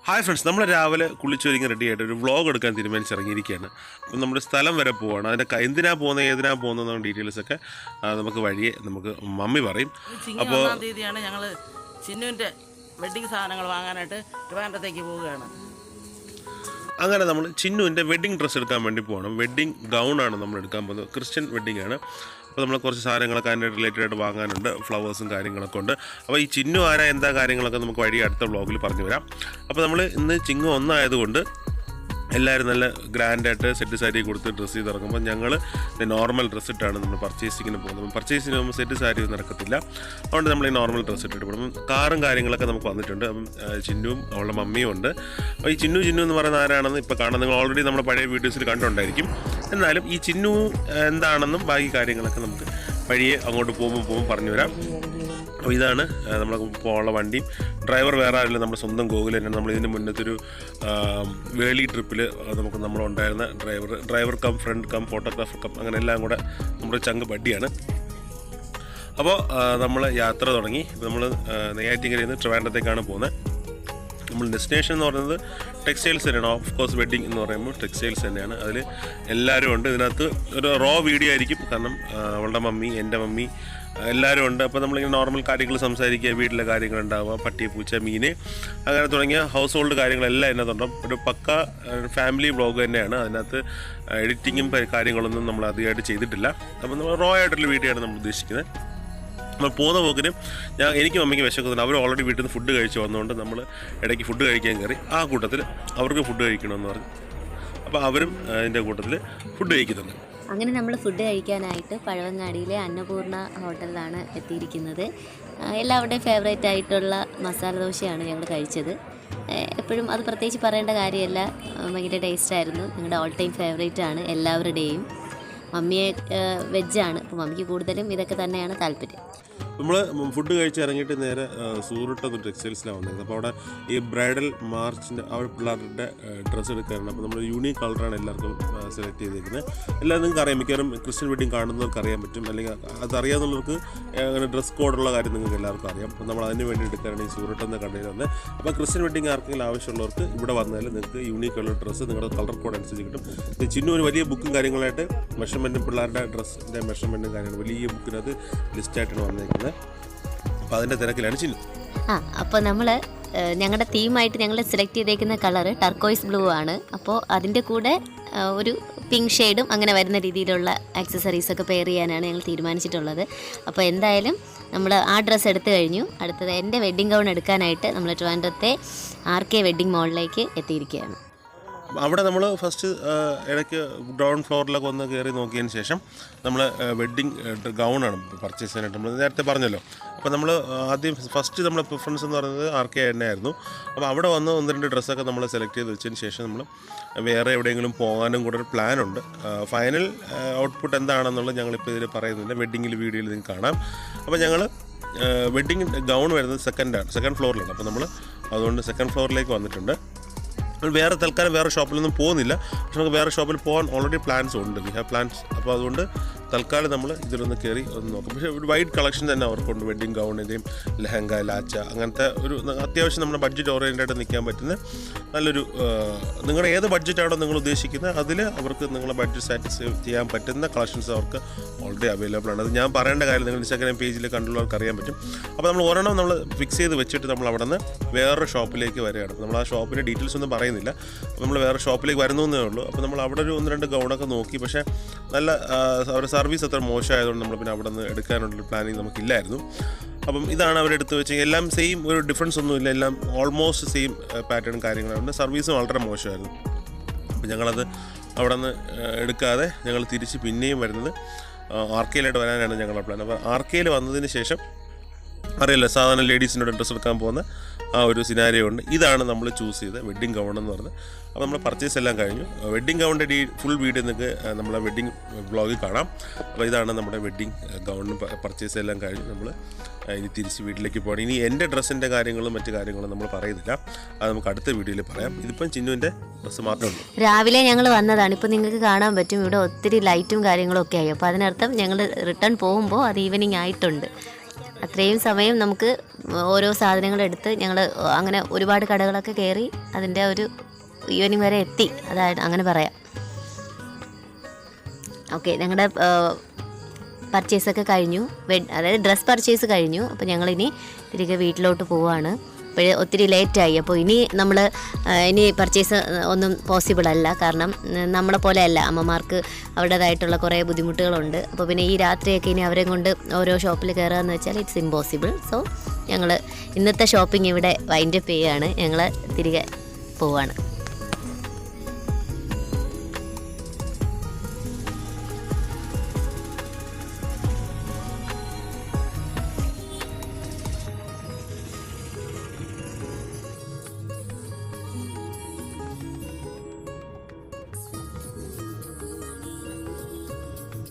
Hi friends, നമ്മൾ രാവിലെ കുളിച്ചൊരുങ്ങി റെഡിയായിട്ട് ഒരു വ്ളോഗ് എടുക്കാൻ തീരുമാനിച്ചിറങ്ങിയിരിക്കുകയാണ്. അപ്പം നമ്മുടെ സ്ഥലം വരെ പോവുകയാണ്. അതിൻ്റെ എന്തിനാ പോകുന്നത്, ഏതിനാ പോകുന്ന ഡീറ്റെയിൽസൊക്കെ നമുക്ക് വഴിയെ നമുക്ക് മമ്മി പറയും. അപ്പോൾ തീയതിയാണ് ഞങ്ങൾ ചിന്നുവിൻ്റെ വെഡ്ഡിങ് സാധനങ്ങൾ വാങ്ങാനായിട്ട് ട്രിവാൻഡ്രത്തേക്ക് പോവുകയാണ്. അങ്ങനെ നമ്മൾ ചിന്നുവിൻ്റെ വെഡ്ഡിങ് ഡ്രസ്സ് എടുക്കാൻ വേണ്ടി പോകണം. വെഡ്ഡിങ് ഗൗണാണ് നമ്മൾ എടുക്കാൻ പോകുന്നത്. ക്രിസ്ത്യൻ വെഡ്ഡിങ് ആണ്. അപ്പോൾ നമ്മൾ കുറച്ച് സാധനങ്ങളൊക്കെ അതിൻ്റെ റിലേറ്റഡ് ആയിട്ട് വാങ്ങാനുണ്ട്. ഫ്ലവേഴ്സും കാര്യങ്ങളൊക്കെ ഉണ്ട്. അപ്പോൾ ഈ ചിന്നു ആരാ എന്താ കാര്യങ്ങളൊക്കെ നമുക്ക് വഴി അടുത്ത വ്ളോഗിൽ പറഞ്ഞു വരാം. അപ്പോൾ നമ്മൾ ഇന്ന് ചിങ്ങം ഒന്നായതുകൊണ്ട് എല്ലാവരും നല്ല ഗ്രാൻഡായിട്ട് സെറ്റ് സാരി കൊടുത്ത് ഡ്രസ്സ് ചെയ്ത് ഇറങ്ങുമ്പോൾ ഞങ്ങൾ നോർമൽ ഡ്രസ്സ് ഇട്ടാണ് നമ്മൾ പർച്ചേസിങ്ങിന് പോകുന്നത്. പർച്ചേസിന് പോകുമ്പോൾ സെറ്റ് സാരി ഒന്നും നടക്കത്തില്ല. അതുകൊണ്ട് നമ്മൾ ഈ നോർമൽ ഡ്രസ്സ് ഇട്ടിട്ട് പോകും. കാറും കാര്യങ്ങളൊക്കെ നമുക്ക് വന്നിട്ടുണ്ട്. അപ്പം ചിന്നുവും അവളുടെ മമ്മിയും ഉണ്ട്. അപ്പോൾ ഈ ചിന്നു എന്ന് പറയുന്ന ആരാണെന്ന് ഇപ്പോൾ കാണാൻ നിങ്ങൾ ഓൾറെഡി നമ്മുടെ പഴയ വീഡിയോസിൽ കണ്ടുണ്ടായിരിക്കും. എന്നാലും ഈ ചിന്നു എന്താണെന്നും ബാക്കി കാര്യങ്ങളൊക്കെ നമുക്ക് വഴിയെ അങ്ങോട്ട് പോകുമ്പോൾ പറഞ്ഞു വരാം. അപ്പോൾ ഇതാണ് നമ്മൾ പോകാനുള്ള വണ്ടിയും. ഡ്രൈവർ വേറെ ആരില്ല, നമ്മുടെ സ്വന്തം ഗോകുൽ തന്നെയാണ്. നമ്മളിതിൻ്റെ മുന്നത്തൊരു വേളി ട്രിപ്പിൽ നമ്മളുണ്ടായിരുന്ന driver cum friend cum photographer cum അങ്ങനെ എല്ലാം കൂടെ നമ്മുടെ ചങ്ക് ബഡ്ഡിയാണ്. അപ്പോൾ നമ്മൾ യാത്ര തുടങ്ങി. നമ്മൾ നെയ്യാറ്റിൻകരയിൽ നിന്ന് ട്രിവാൻഡ്രത്തേക്കാണ് പോകുന്നത്. നമ്മൾ ഡെസ്റ്റിനേഷൻ എന്ന് പറയുന്നത് ടെക്സ്റ്റൈൽസ് തന്നെയാണ്. ഓഫ് കോഴ്സ് വെഡ്ഡിങ് എന്ന് പറയുമ്പോൾ ടെക്സ്റ്റൈൽസ് തന്നെയാണ്. അതിൽ എല്ലാവരും ഉണ്ട്. ഇതിനകത്ത് ഒരു റോ വീഡിയോ ആയിരിക്കും, കാരണം അവളുടെ മമ്മി, എൻ്റെ മമ്മി എല്ലാവരും ഉണ്ട്. അപ്പോൾ നമ്മളിങ്ങനെ നോർമൽ കാര്യങ്ങൾ സംസാരിക്കുക, വീട്ടിലെ കാര്യങ്ങളുണ്ടാവുക, പട്ടി പൂച്ച മീൻ അങ്ങനെ തുടങ്ങിയ ഹൗസ് ഹോൾഡ് കാര്യങ്ങളെല്ലാം അതിനകത്തുണ്ടാവും. ഒരു പക്ക ഫാമിലി വ്ളോഗ് തന്നെയാണ്. അതിനകത്ത് എഡിറ്റിങ്ങും കാര്യങ്ങളൊന്നും നമ്മൾ അധികമായിട്ട് ചെയ്തിട്ടില്ല. അപ്പോൾ നമ്മൾ റോ ആയിട്ടുള്ള വീഡിയോ ആണ് നമ്മൾ ഉദ്ദേശിക്കുന്നത്. നമ്മൾ പോകുന്ന പോക്കിന് എനിക്ക് മമ്മിക്ക് വിശക്കുന്നുണ്ട്. അവർ ഓൾറെഡി വീട്ടിൽ നിന്ന് ഫുഡ് കഴിച്ച് വന്നുകൊണ്ട് നമ്മൾ ഇടയ്ക്ക് ഫുഡ് കഴിക്കാൻ കയറി. ആ കൂട്ടത്തിൽ അവർക്ക് ഫുഡ് കഴിക്കണമെന്ന് പറഞ്ഞു. അപ്പോൾ അവരും അതിൻ്റെ കൂട്ടത്തിൽ ഫുഡ് കഴിക്കുന്നുണ്ട്. അങ്ങനെ നമ്മൾ ഫുഡ് കഴിക്കാനായിട്ട് പഴവങ്ങാടിയിലെ അന്നപൂർണ ഹോട്ടലിലാണ് എത്തിയിരിക്കുന്നത്. എല്ലാവരുടെയും ഫേവറേറ്റ് ആയിട്ടുള്ള മസാല ദോശയാണ് ഞങ്ങൾ കഴിച്ചത്. എപ്പോഴും അത് പ്രത്യേകിച്ച് പറയേണ്ട കാര്യമല്ല, ഭയങ്കര ടേസ്റ്റായിരുന്നു. ഞങ്ങളുടെ ഓൾ ടൈം ഫേവറേറ്റ് ആണ് എല്ലാവരുടെയും. മമ്മിയെ വെജാണ്, അപ്പോൾ മമ്മിക്ക് കൂടുതലും ഇതൊക്കെ തന്നെയാണ് താല്പര്യം. നമ്മൾ ഫുഡ് കഴിച്ച് ഇറങ്ങിയിട്ട് നേരെ സൂറിട്ടൊന്ന് ടെക്സ്റ്റൈൽസിലാണ് വന്നത്. അപ്പോൾ അവിടെ ഈ ബ്രൈഡൽ മാർച്ചിൻ്റെ ആ പിള്ളേരുടെ ഡ്രസ്സ് എടുക്കാറുണ്ട്. അപ്പോൾ നമ്മൾ യൂണീക്ക് കളറാണ് എല്ലാവർക്കും സെലക്ട് ചെയ്തിരിക്കുന്നത്. എല്ലാവരും നിങ്ങൾക്ക് അറിയാം, മിക്കവാറും ക്രിസ്ത്യൻ വെഡ്ഡിങ് കാണുന്നവർക്ക് അറിയാൻ പറ്റും, അല്ലെങ്കിൽ അതറിയാവുന്നവർക്ക് അങ്ങനെ ഡ്രസ് കോഡുള്ള കാര്യം നിങ്ങൾക്ക് എല്ലാവർക്കും അറിയാം. അപ്പോൾ നമ്മൾ അതിന് വേണ്ടി എടുക്കാനാണ് ഈ സൂറിട്ടെന്ന കടയിൽ വന്നത്. അപ്പോൾ ക്രിസ്ത്യൻ വെഡ്ഡിങ് ആർക്കെങ്കിലും ആവശ്യമുള്ളവർക്ക് ഇവിടെ വന്നാൽ നിങ്ങൾക്ക് യൂണീക്ക് കളർ ഡ്രസ്സ് നിങ്ങളുടെ കളർ കോഡ് അനുസരിച്ച് കിട്ടും. ചിന്നു ഒരു വലിയ ബുക്കും കാര്യങ്ങളായിട്ട് മെഷർമെൻറ്റും പിള്ളേരുടെ ഡ്രസ്സിൻ്റെ മെഷർമെൻറ്റും കാര്യങ്ങളും വലിയ ബുക്കിനകത്ത് ലിസ്റ്റായിട്ടാണ് വന്നേക്കുന്നത്. അപ്പോൾ അതിൻ്റെ തിരക്കിലാണ് ചിന്നു. അപ്പോൾ നമ്മൾ ഞങ്ങളുടെ തീമായിട്ട് ഞങ്ങൾ സെലക്ട് ചെയ്തേക്കുന്ന കളറ് ടർക്കോയ്സ് ബ്ലൂ ആണ്. അപ്പോൾ അതിൻ്റെ കൂടെ ഒരു പിങ്ക് ഷെയ്ഡും അങ്ങനെ വരുന്ന രീതിയിലുള്ള ആക്സസറീസൊക്കെ പെയർ ചെയ്യാനാണ് ഞങ്ങൾ തീരുമാനിച്ചിട്ടുള്ളത്. അപ്പോൾ എന്തായാലും നമ്മൾ ആ ഡ്രസ്സ് എടുത്തു കഴിഞ്ഞു. അടുത്തത് എൻ്റെ വെഡ്ഡിങ് ഗൗൺ എടുക്കാനായിട്ട് നമ്മൾ ട്രിവാൻഡ്രത്തെ RK വെഡ്ഡിങ് മോളിലേക്ക് എത്തിയിരിക്കുകയാണ്. അവിടെ നമ്മൾ ഫസ്റ്റ് ഇടയ്ക്ക് ഗ്രൗണ്ട് ഫ്ലോറിലൊക്കെ ഒന്ന് കയറി നോക്കിയതിന് ശേഷം നമ്മൾ വെഡ്ഡിങ് ഗൗണാണ് പർച്ചേസ് ചെയ്യാനായിട്ട് നമ്മൾ നേരത്തെ പറഞ്ഞല്ലോ. അപ്പോൾ നമ്മൾ ആദ്യം ഫസ്റ്റ് നമ്മുടെ പ്രിഫറൻസ് എന്ന് പറയുന്നത് RK തന്നെയായിരുന്നു. അപ്പോൾ അവിടെ വന്ന് 1-2 ഡ്രസ്സൊക്കെ നമ്മൾ സെലക്ട് ചെയ്ത് വെച്ചതിന് ശേഷം നമ്മൾ വേറെ എവിടെയെങ്കിലും പോകാനും കൂടെ ഒരു പ്ലാനുണ്ട്. ഫൈനൽ ഔട്ട്പുട്ട് എന്താണെന്നുള്ളത് ഞങ്ങളിപ്പോൾ ഇതിൽ പറയുന്നില്ല, വെഡ്ഡിങ്ങിൽ വീഡിയോയിൽ നിങ്ങൾക്ക് കാണാം. അപ്പോൾ ഞങ്ങൾ വെഡ്ഡിങ് ഗൗൺ വരുന്നത് സെക്കൻഡ് ഫ്ലോറിലാണ്. അപ്പോൾ നമ്മൾ അതുകൊണ്ട് സെക്കൻഡ് ഫ്ലോറിലേക്ക് വന്നിട്ടുണ്ട്. വേറെ തൽക്കാലം വേറെ ഷോപ്പിലൊന്നും പോകുന്നില്ല, പക്ഷെ നമുക്ക് വേറെ ഷോപ്പിൽ പോകാൻ ഓൾറെഡി പ്ലാൻസ് ഉണ്ട്, വി ഹാവ് പ്ലാൻസ്. അപ്പോൾ അതുകൊണ്ട് തൽക്കാലം നമ്മൾ ഇതിലൊന്ന് കയറി ഒന്ന് നോക്കും. പക്ഷേ ഒരു വൈഡ് കളക്ഷൻ തന്നെ അവർക്കുണ്ട്. വെഡ്ഡിങ് ഗൗണിൻ്റെയും ലെഹങ്ക, ലാച്ച, അങ്ങനത്തെ ഒരു അത്യാവശ്യം നമ്മുടെ ബഡ്ജറ്റ് ഓറിയൻറ്റായിട്ട് നിൽക്കാൻ പറ്റുന്ന നല്ലൊരു നിങ്ങളുടെ ഏത് ബഡ്ജറ്റാണോ നിങ്ങൾ ഉദ്ദേശിക്കുന്നത് അതിൽ അവർക്ക് നിങ്ങളുടെ ബഡ്ജറ്റ് സാറ്റിസ്ഫൈ ചെയ്യാൻ പറ്റുന്ന കളക്ഷൻസ് അവർക്ക് ഓൾറെഡി അവൈലബിൾ ആണ്. അത് ഞാൻ പറയേണ്ട കാര്യം നിങ്ങൾ ഇൻസ്റ്റാഗ്രാം പേജിൽ കണ്ടുള്ളവർക്ക് അറിയാൻ പറ്റും. അപ്പോൾ നമ്മൾ ഒരെണ്ണം നമ്മൾ ഫിക്സ് ചെയ്ത് വെച്ചിട്ട് നമ്മൾ അവിടെ നിന്ന് വേറൊരു ഷോപ്പിലേക്ക് വരികയാണ്. നമ്മൾ ആ ഷോപ്പിൻ്റെ ഡീറ്റെയിൽസ് ഒന്നും പറയുന്നില്ല, നമ്മൾ വേറെ ഷോപ്പിലേക്ക് വരുന്നേ ഉള്ളൂ. അപ്പോൾ നമ്മൾ അവിടെ ഒരു 1-2 ഗൗണൊക്കെ നോക്കി, പക്ഷേ നല്ല അവരുടെ സർവീസ് അത്ര മോശമായതുകൊണ്ട് നമ്മൾ പിന്നെ അവിടെ നിന്ന് എടുക്കാനുള്ളൊരു പ്ലാനിങ് നമുക്കില്ലായിരുന്നു. അപ്പം ഇതാണ് അവരെടുത്ത് വെച്ച് എല്ലാം സെയിം, ഒരു ഡിഫറൻസ് ഒന്നുമില്ല, എല്ലാം ഓൾമോസ്റ്റ് സെയിം പാറ്റേൺ കാര്യങ്ങളുണ്ട്. സർവീസും വളരെ മോശമായിരുന്നു. അപ്പോൾ ഞങ്ങളത് അവിടെ നിന്ന് എടുക്കാതെ ഞങ്ങൾ തിരിച്ച് പിന്നെയും വരുന്നത് RKയിലായിട്ട് വരാനാണ് ഞങ്ങളുടെ പ്ലാൻ. അപ്പോൾ RKയിൽ വന്നതിന് ശേഷം അറിയില്ല, സാധാരണ ലേഡീസിനോട് ഡ്രസ്സ് എടുക്കാൻ പോകുന്ന ആ ഒരു സിനാരിയോ ഉണ്ട്. ഇതാണ് നമ്മൾ ചൂസ് ചെയ്ത വെഡ്ഡിങ് ഗൗൺ എന്ന് പറഞ്ഞത്. അപ്പോൾ നമ്മൾ പർച്ചേസ് എല്ലാം കഴിഞ്ഞു. വെഡ്ഡിങ് ഗൗണിൻ്റെ ഫുൾ വീഡിയോ നിങ്ങൾക്ക് നമ്മളെ വെഡ്ഡിങ് വ്ളോഗിൽ കാണാം. അപ്പോൾ ഇതാണ് നമ്മുടെ വെഡ്ഡിങ് ഗൗണിന് പർച്ചേസ് എല്ലാം കഴിഞ്ഞു. നമ്മൾ ഇനി തിരിച്ച് വീട്ടിലേക്ക് പോകണം. ഇനി എൻ്റെ ഡ്രസ്സിൻ്റെ കാര്യങ്ങളും മറ്റു കാര്യങ്ങളും നമ്മൾ പറയുന്നില്ല, അത് നമുക്ക് അടുത്ത വീഡിയോയിൽ പറയാം. ഇതിപ്പം ചിന്നുവിൻ്റെ ഡ്രസ്സ് മാത്രമേ ഉള്ളൂ. രാവിലെ ഞങ്ങൾ വന്നതാണ്. ഇപ്പോൾ നിങ്ങൾക്ക് കാണാൻ പറ്റും ഇവിടെ ഒത്തിരി ലൈറ്റും കാര്യങ്ങളും ഒക്കെ ആയി. അപ്പോൾ അതിനർത്ഥം ഞങ്ങൾ റിട്ടേൺ പോകുമ്പോൾ അത് ഈവനിങ് ആയിട്ടുണ്ട്. അത്രയും സമയം നമുക്ക് ഓരോ സാധനങ്ങളെടുത്ത് ഞങ്ങൾ അങ്ങനെ ഒരുപാട് കടകളൊക്കെ കയറി അതിൻ്റെ ഒരു ഈവനിങ് വരെ എത്തി, അതായത് അങ്ങനെ പറയാം. ഓക്കെ, ഞങ്ങളുടെ പർച്ചേസൊക്കെ കഴിഞ്ഞു, അതായത് ഡ്രസ് പർച്ചേസ് കഴിഞ്ഞു. അപ്പോൾ ഞങ്ങളിനി തിരികെ വീട്ടിലോട്ട് പോവുകയാണ്. അപ്പോൾ ഒത്തിരി ലേറ്റായി. അപ്പോൾ ഇനി പർച്ചേസ് ഒന്നും പോസിബിൾ അല്ല, കാരണം നമ്മളെ പോലെ അല്ല, അമ്മമാർക്ക് അവരുടേതായിട്ടുള്ള കുറേ ബുദ്ധിമുട്ടുകളുണ്ട്. അപ്പോൾ പിന്നെ ഈ രാത്രിയൊക്കെ ഇനി അവരെ കൊണ്ട് ഓരോ ഷോപ്പിൽ കയറുക എന്ന് വെച്ചാൽ ഇറ്റ്സ് ഇമ്പോസിബിൾ. സോ ഞങ്ങൾ ഇന്നത്തെ ഷോപ്പിംഗ് ഇവിടെ വൈൻഡപ്പ് ചെയ്യുകയാണ്. ഞങ്ങൾ തിരികെ പോവുകയാണ്.